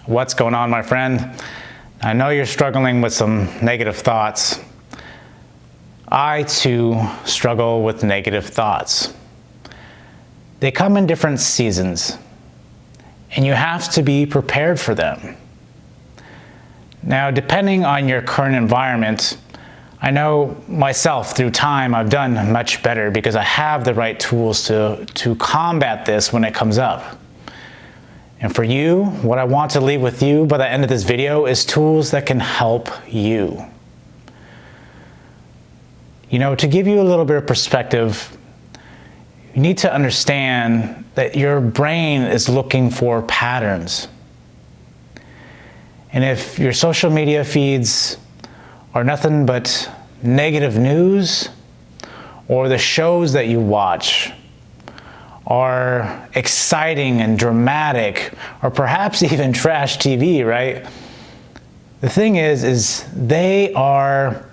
What's going on, my friend? I know you're struggling with some negative thoughts. I, too, struggle with negative thoughts. They come in different seasons, and you have to be prepared for them. Now, depending on your current environment, I know myself through time I've done much better because I have the right tools to combat this when it comes up. And for you, what I want to leave with you by the end of this video is tools that can help you. You know, to give you a little bit of perspective, you need to understand that your brain is looking for patterns. And if your social media feeds are nothing but negative news, or the shows that you watch are exciting and dramatic, or perhaps even trash TV, right? The thing is they are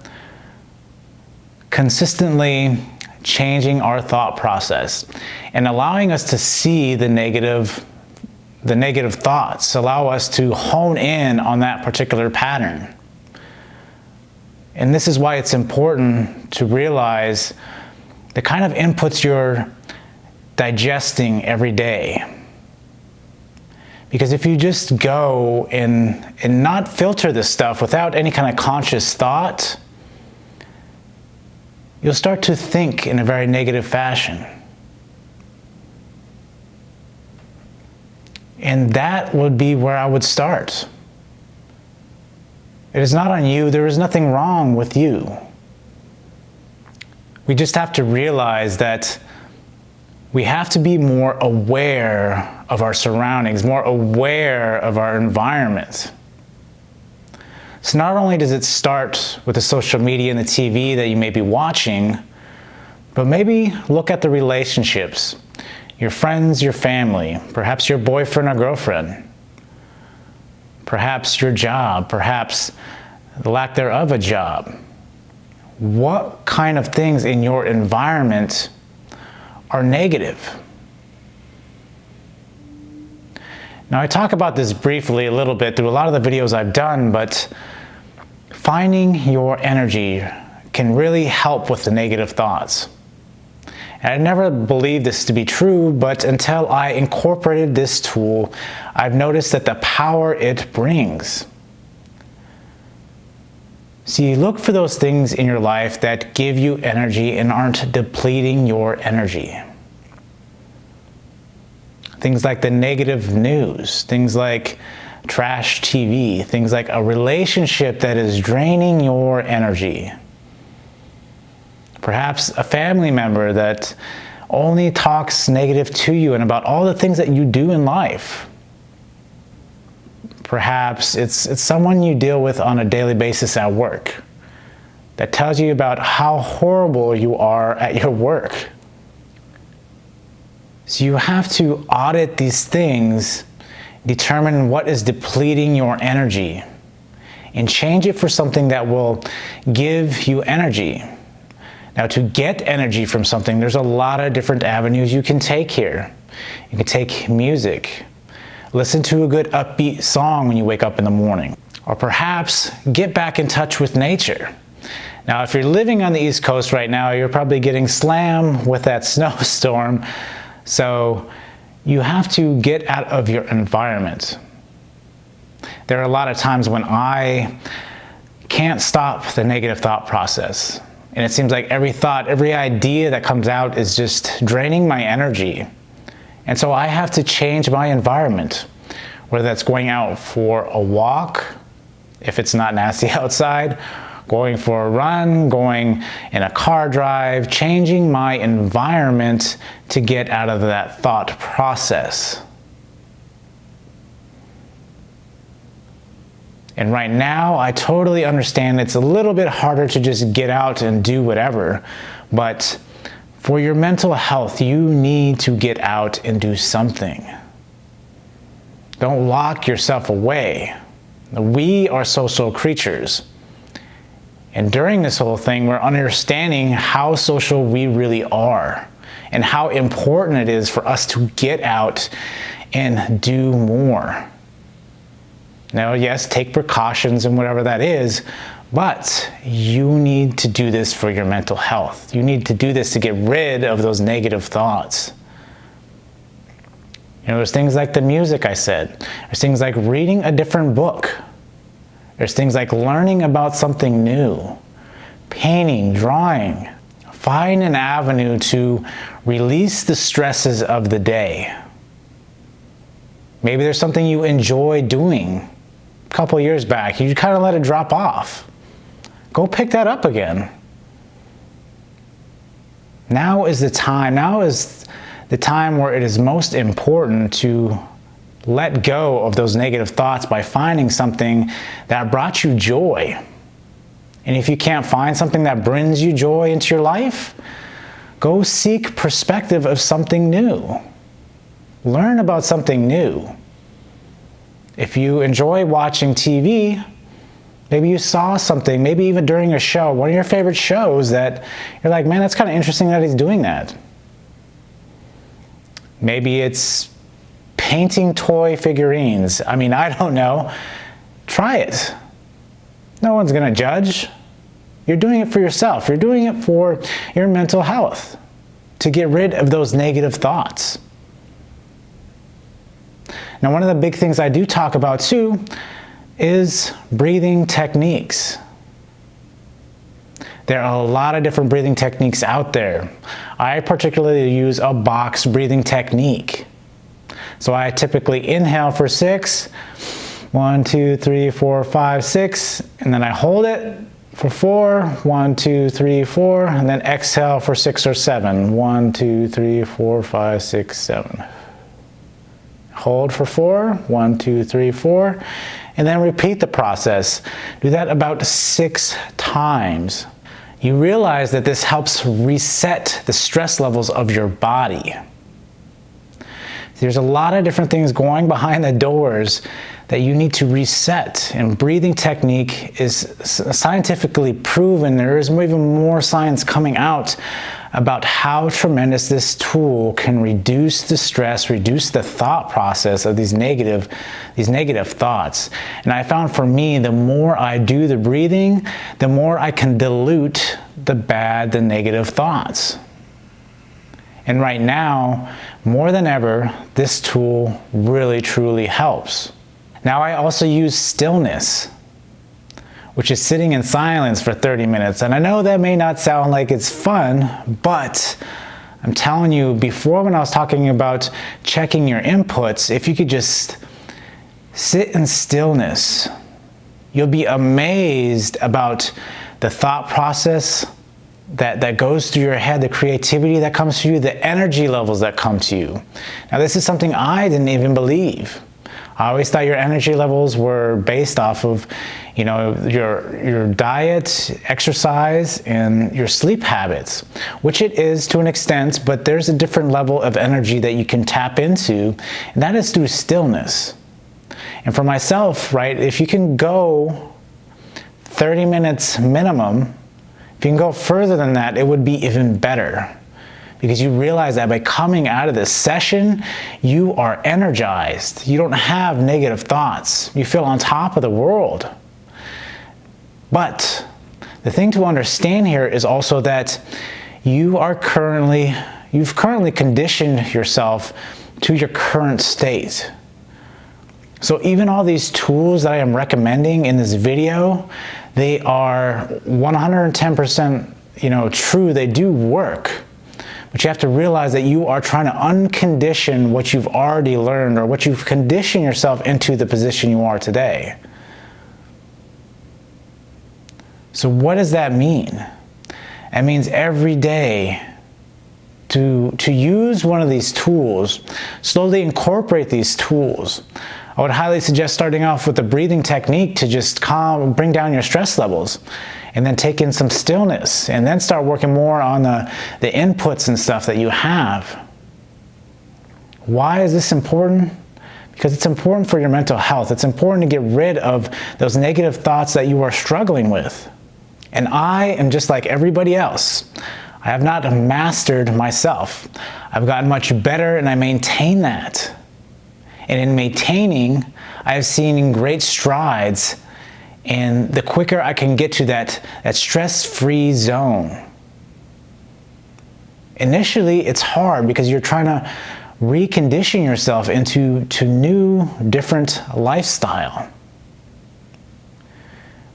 consistently changing our thought process and allowing us to see the negative thoughts, allow us to hone in on that particular pattern. And this is why it's important to realize the kind of inputs you're digesting every day. Because if you just go and not filter this stuff without any kind of conscious thought, you'll start to think in a very negative fashion. And that would be where I would start. It is not on you. There is nothing wrong with you. We just have to realize that we have to be more aware of our surroundings, more aware of our environment. So not only does it start with the social media and the TV that you may be watching, but maybe look at the relationships, your friends, your family, perhaps your boyfriend or girlfriend, perhaps your job, perhaps the lack thereof a job. What kind of things in your environment are negative? Now, I talk about this briefly a little bit through a lot of the videos I've done, but finding your energy can really help with the negative thoughts. And I never believed this to be true, but until I incorporated this tool, I've noticed that the power it brings. See, look for those things in your life that give you energy and aren't depleting your energy. Things like the negative news, things like trash TV, things like a relationship that is draining your energy. Perhaps a family member that only talks negative to you and about all the things that you do in life. Perhaps it's someone you deal with on a daily basis at work that tells you about how horrible you are at your work. So you have to audit these things, determine what is depleting your energy, and change it for something that will give you energy. Now, to get energy from something, there's a lot of different avenues you can take here. You can take music. Listen to a good upbeat song when you wake up in the morning. Or perhaps get back in touch with nature. Now, if you're living on the East Coast right now, you're probably getting slammed with that snowstorm. So you have to get out of your environment. There are a lot of times when I can't stop the negative thought process. And it seems like every thought, every idea that comes out is just draining my energy. And so I have to change my environment, whether that's going out for a walk, if it's not nasty outside, going for a run, going in a car drive, changing my environment to get out of that thought process. And right now, I totally understand it's a little bit harder to just get out and do whatever, but for your mental health, you need to get out and do something. Don't lock yourself away. We are social creatures. And during this whole thing, we're understanding how social we really are and how important it is for us to get out and do more. Now, yes, take precautions and whatever that is, but you need to do this for your mental health. You need to do this to get rid of those negative thoughts. There's things like the music I said. There's things like reading a different book. There's things like learning about something new, painting, drawing. Find an avenue to release the stresses of the day. Maybe there's something you enjoy doing a couple years back. You kind of let it drop off. Go pick that up again. Now is the time. Now is the time where it is most important to let go of those negative thoughts by finding something that brought you joy. And if you can't find something that brings you joy into your life, go seek perspective of something new. Learn about something new. If you enjoy watching TV, maybe you saw something, maybe even during a show, one of your favorite shows that you're like, man, that's kind of interesting that he's doing that. Maybe it's painting toy figurines. I mean, I don't know. Try it. No one's going to judge. You're doing it for yourself. You're doing it for your mental health, to get rid of those negative thoughts. Now, one of the big things I do talk about too is breathing techniques. There are a lot of different breathing techniques out there. I particularly use a box breathing technique. So I typically inhale for 6, 1, 2, 3, 4, 5, 6, and then I hold it for 4, 1, 2, 3, 4, and then exhale for 6 or 7, 1, 2, 3, 4, 5, 6, 7. Hold for 4, 1, 2, 3, 4, and then repeat the process. Do that about 6 times. You realize that this helps reset the stress levels of your body. There's a lot of different things going behind the doors that you need to reset, and breathing technique is scientifically proven. There is even more science coming out about how tremendous this tool can reduce the stress, reduce the thought process of these negative thoughts. And I found for me, the more I do the breathing, the more I can dilute the negative thoughts. And right now, more than ever, this tool really truly helps. Now I also use stillness, which is sitting in silence for 30 minutes. And I know that may not sound like it's fun, but I'm telling you, before when I was talking about checking your inputs, if you could just sit in stillness, you'll be amazed about the thought process that goes through your head, the creativity that comes to you, the energy levels that come to you. Now, this is something I didn't even believe. I always thought your energy levels were based off of, your diet, exercise, and your sleep habits, which it is to an extent, but there's a different level of energy that you can tap into, and that is through stillness. And for myself, right, if you can go 30 minutes minimum, if you can go further than that, it would be even better. Because you realize that by coming out of this session, you are energized. You don't have negative thoughts. You feel on top of the world. But the thing to understand here is also that you've currently conditioned yourself to your current state. So even all these tools that I am recommending in this video, they are 110% true. They do work. But you have to realize that you are trying to uncondition what you've already learned, or what you've conditioned yourself into the position you are today. So what does that mean? It means every day to use one of these tools, slowly incorporate these tools. I would highly suggest starting off with the breathing technique to just bring down your stress levels, and then take in some stillness, and then start working more on the inputs and stuff that you have. Why is this important? Because it's important for your mental health. It's important to get rid of those negative thoughts that you are struggling with. And I am just like everybody else. I have not mastered myself. I've gotten much better, and I maintain that. And in maintaining, I've seen great strides, and the quicker I can get to that stress-free zone. Initially, it's hard because you're trying to recondition yourself into new, different lifestyle.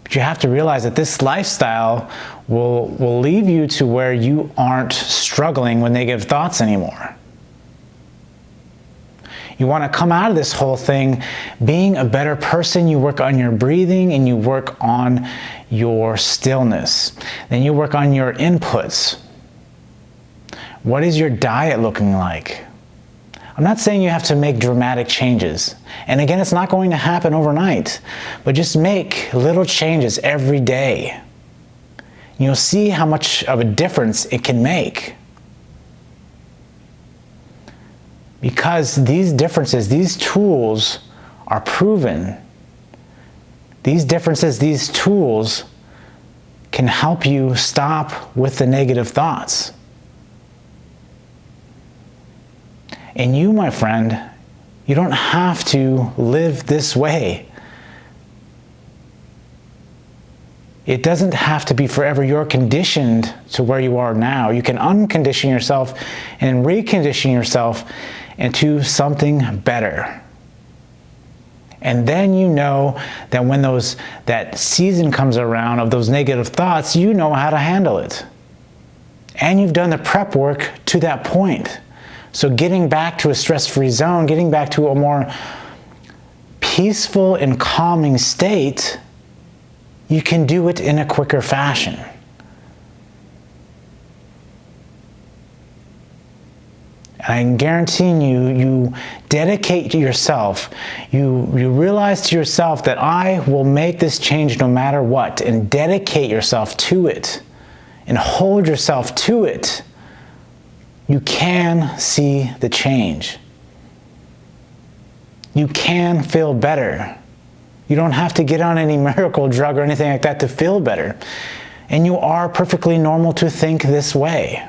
But you have to realize that this lifestyle will leave you to where you aren't struggling with negative thoughts anymore. You want to come out of this whole thing being a better person. You work on your breathing and you work on your stillness. Then you work on your inputs. What is your diet looking like? I'm not saying you have to make dramatic changes. And again, it's not going to happen overnight, but just make little changes every day. You'll see how much of a difference it can make. Because these differences, these tools are proven. These differences, these tools can help you stop with the negative thoughts. And you, my friend, you don't have to live this way. It doesn't have to be forever. You're conditioned to where you are now. You can uncondition yourself and recondition yourself into something better. And then you know that when that season comes around of those negative thoughts, you know how to handle it. And you've done the prep work to that point. So getting back to a stress-free zone, getting back to a more peaceful and calming state, you can do it in a quicker fashion. And I'm guaranteeing you dedicate to yourself, you realize to yourself that I will make this change no matter what, and dedicate yourself to it, and hold yourself to it, you can see the change. You can feel better. You don't have to get on any miracle drug or anything like that to feel better. And you are perfectly normal to think this way.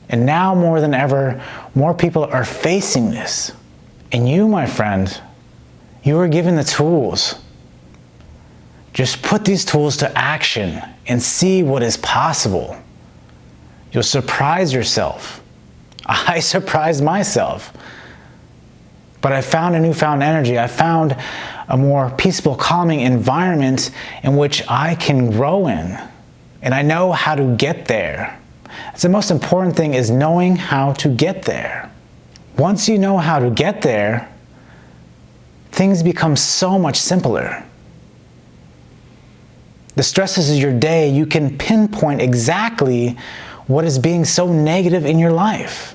And now more than ever, more people are facing this. And you, my friend, you are given the tools. Just put these tools to action and see what is possible. You'll surprise yourself. I surprised myself. But I found a newfound energy. I found a more peaceful, calming environment in which I can grow in. And I know how to get there. That's the most important thing, is knowing how to get there. Once you know how to get there, things become so much simpler. The stresses of your day, you can pinpoint exactly what is being so negative in your life.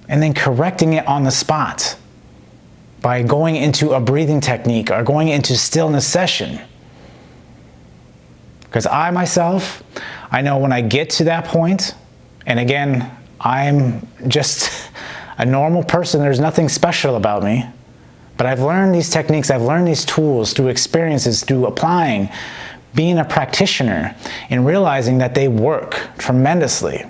And then correcting it on the spot by going into a breathing technique or going into stillness session. Because I myself, I know when I get to that point, and again, I'm just a normal person, there's nothing special about me, but I've learned these techniques, I've learned these tools through experiences, through applying, being a practitioner, and realizing that they work tremendously.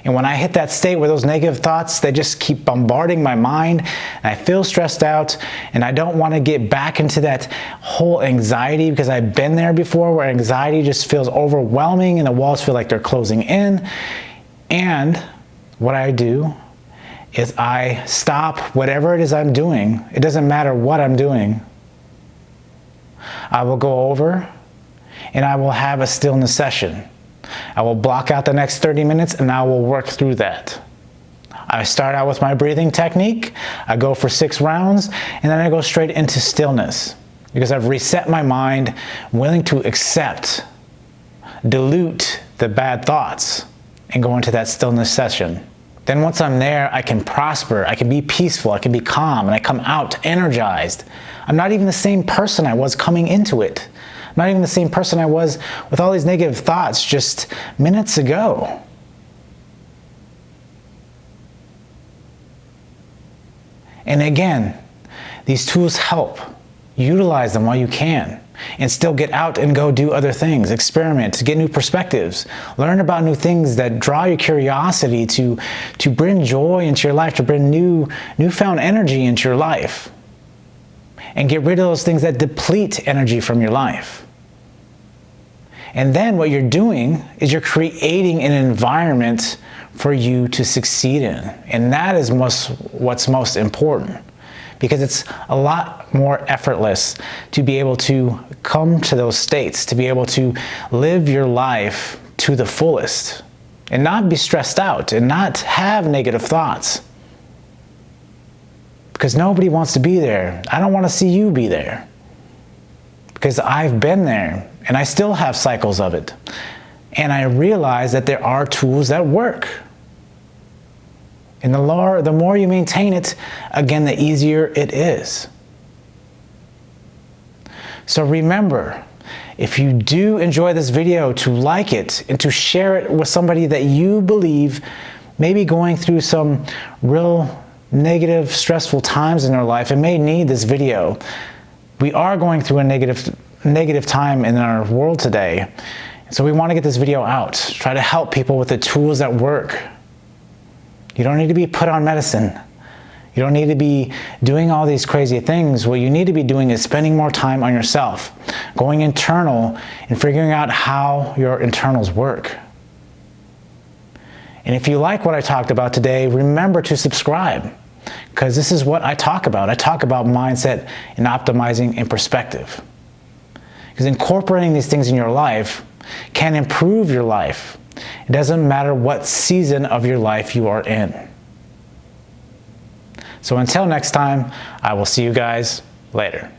And when I hit that state where those negative thoughts, they just keep bombarding my mind, and I feel stressed out, and I don't want to get back into that whole anxiety, because I've been there before where anxiety just feels overwhelming and the walls feel like they're closing in. And what I do is I stop whatever it is I'm doing. It doesn't matter what I'm doing. I will go over and I will have a stillness session. I will block out the next 30 minutes and I will work through that. I start out with my breathing technique, I go for 6 rounds, and then I go straight into stillness, because I've reset my mind, I'm willing to accept, dilute the bad thoughts, and go into that stillness session. Then once I'm there, I can prosper, I can be peaceful, I can be calm, and I come out energized. I'm not even the same person I was coming into it. I'm not even the same person I was with all these negative thoughts just minutes ago. And again, these tools help. Utilize them while you can, and still get out and go do other things, experiment, get new perspectives, learn about new things that draw your curiosity to bring joy into your life, to bring newfound energy into your life, and get rid of those things that deplete energy from your life. And then what you're doing is you're creating an environment for you to succeed in, and that is what's most important. Because it's a lot more effortless to be able to come to those states, to be able to live your life to the fullest and not be stressed out and not have negative thoughts. Because nobody wants to be there. I don't want to see you be there. Because I've been there and I still have cycles of it. And I realize that there are tools that work. And the more you maintain it, again, the easier it is. So remember, if you do enjoy this video, to like it and to share it with somebody that you believe may be going through some real negative, stressful times in their life and may need this video. We are going through a negative time in our world today. So we want to get this video out, try to help people with the tools that work. You don't need to be put on medicine. You don't need to be doing all these crazy things. What you need to be doing is spending more time on yourself, going internal and figuring out how your internals work. And if you like what I talked about today, remember to subscribe, because this is what I talk about. I talk about mindset and optimizing and perspective. Because incorporating these things in your life can improve your life. It doesn't matter what season of your life you are in. So until next time, I will see you guys later.